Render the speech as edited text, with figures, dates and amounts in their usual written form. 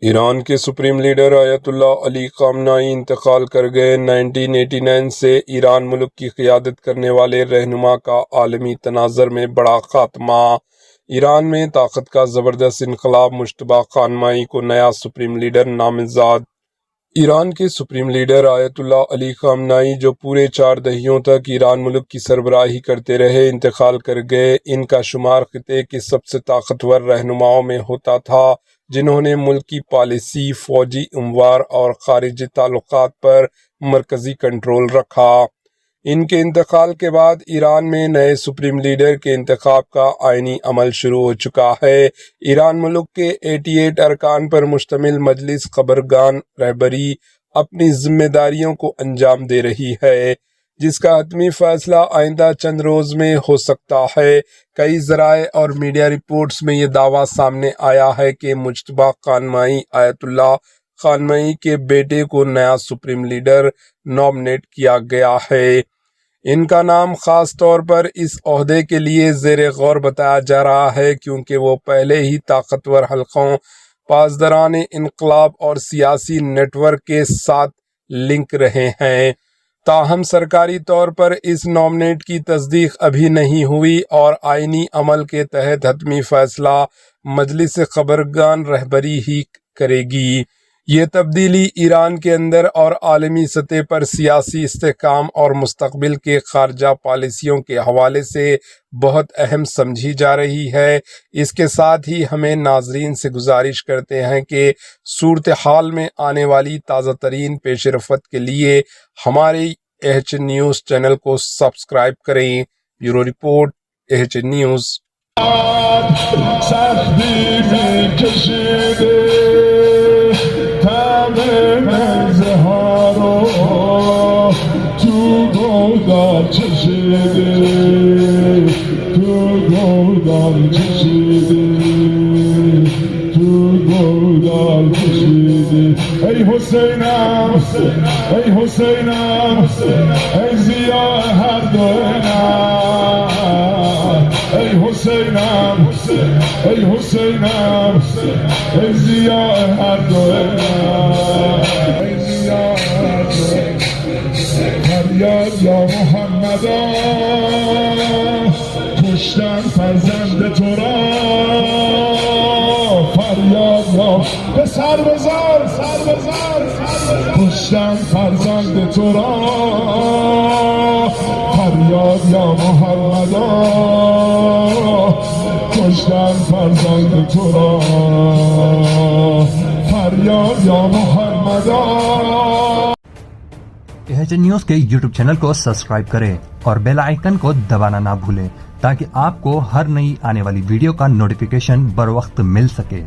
ایران کے supreme leader آیت اللہ علی خامنائی انتقال کر گئے۔ 1989 سے ایران ملک کی قیادت کرنے والے رہنما کا عالمی تناظر میں بڑا خاتمہ۔ ایران میں طاقت کا زبردست انقلاب، مشتبہ خامنائی کو نیا سپریم لیڈر نامزد۔ ایران کے سپریم لیڈر آیت اللہ علی خامنائی، جو پورے 4 دہائیوں تک ایران ملک کی سربراہی کرتے رہے، انتقال کر گئے۔ ان کا شمار خطے کے سب سے طاقتور رہنماؤں میں ہوتا تھا، جنہوں نے ملک کی پالیسی، فوجی امور اور خارجی تعلقات پر مرکزی کنٹرول رکھا۔ ان کے انتقال کے بعد ایران میں نئے سپریم لیڈر کے انتخاب کا آئینی عمل شروع ہو چکا ہے۔ ایران ملک کے 88 ارکان پر مشتمل مجلس خبرگان رہبری اپنی ذمہ داریوں کو انجام دے رہی ہے، جس کا حتمی فیصلہ آئندہ چند روز میں ہو سکتا ہے۔ کئی ذرائع اور میڈیا رپورٹس میں یہ دعویٰ سامنے آیا ہے کہ مشتبہ خامنائی آیت اللہ خامنائی کے بیٹے کو نیا سپریم لیڈر نامنیٹ کیا گیا ہے۔ ان کا نام خاص طور پر اس عہدے کے لیے زیر غور بتایا جا رہا ہے، کیونکہ وہ پہلے ہی طاقتور حلقوں، پاسداران انقلاب اور سیاسی نیٹ ورک کے ساتھ لنک رہے ہیں۔ تاہم سرکاری طور پر اس نامنیٹ کی تصدیق ابھی نہیں ہوئی اور آئینی عمل کے تحت حتمی فیصلہ مجلس خبرگان رہبری ہی کرے گی۔ یہ تبدیلی ایران کے اندر اور عالمی سطح پر سیاسی استحکام اور مستقبل کے خارجہ پالیسیوں کے حوالے سے بہت اہم سمجھی جا رہی ہے۔ اس کے ساتھ ہی ہمیں ناظرین سے گزارش کرتے ہیں کہ صورتحال میں آنے والی تازہ ترین پیش رفت کے لیے ہمارے ایچ نیوز چینل کو سبسکرائب کریں۔ Bureau report, H News. ای حسینم ای حسینم ای ضیا هر دو ای حسینم ای حسینم ای ضیا هر دو ای ضیا هر دو فریاد یا محمدا کشتن فرزند تو را فریاد یا به سر بزار کشتن فرزند تو را فریاد یا محمدا کشتن فرزند تو را فریاد یا محمدا۔ ایچ نیوز کے یوٹیوب چینل کو سبسکرائب کریں اور بیل آئیکن کو دبانا نہ بھولیں تاکہ آپ کو ہر نئی آنے والی ویڈیو کا نوٹیفیکیشن بر وقت مل سکے۔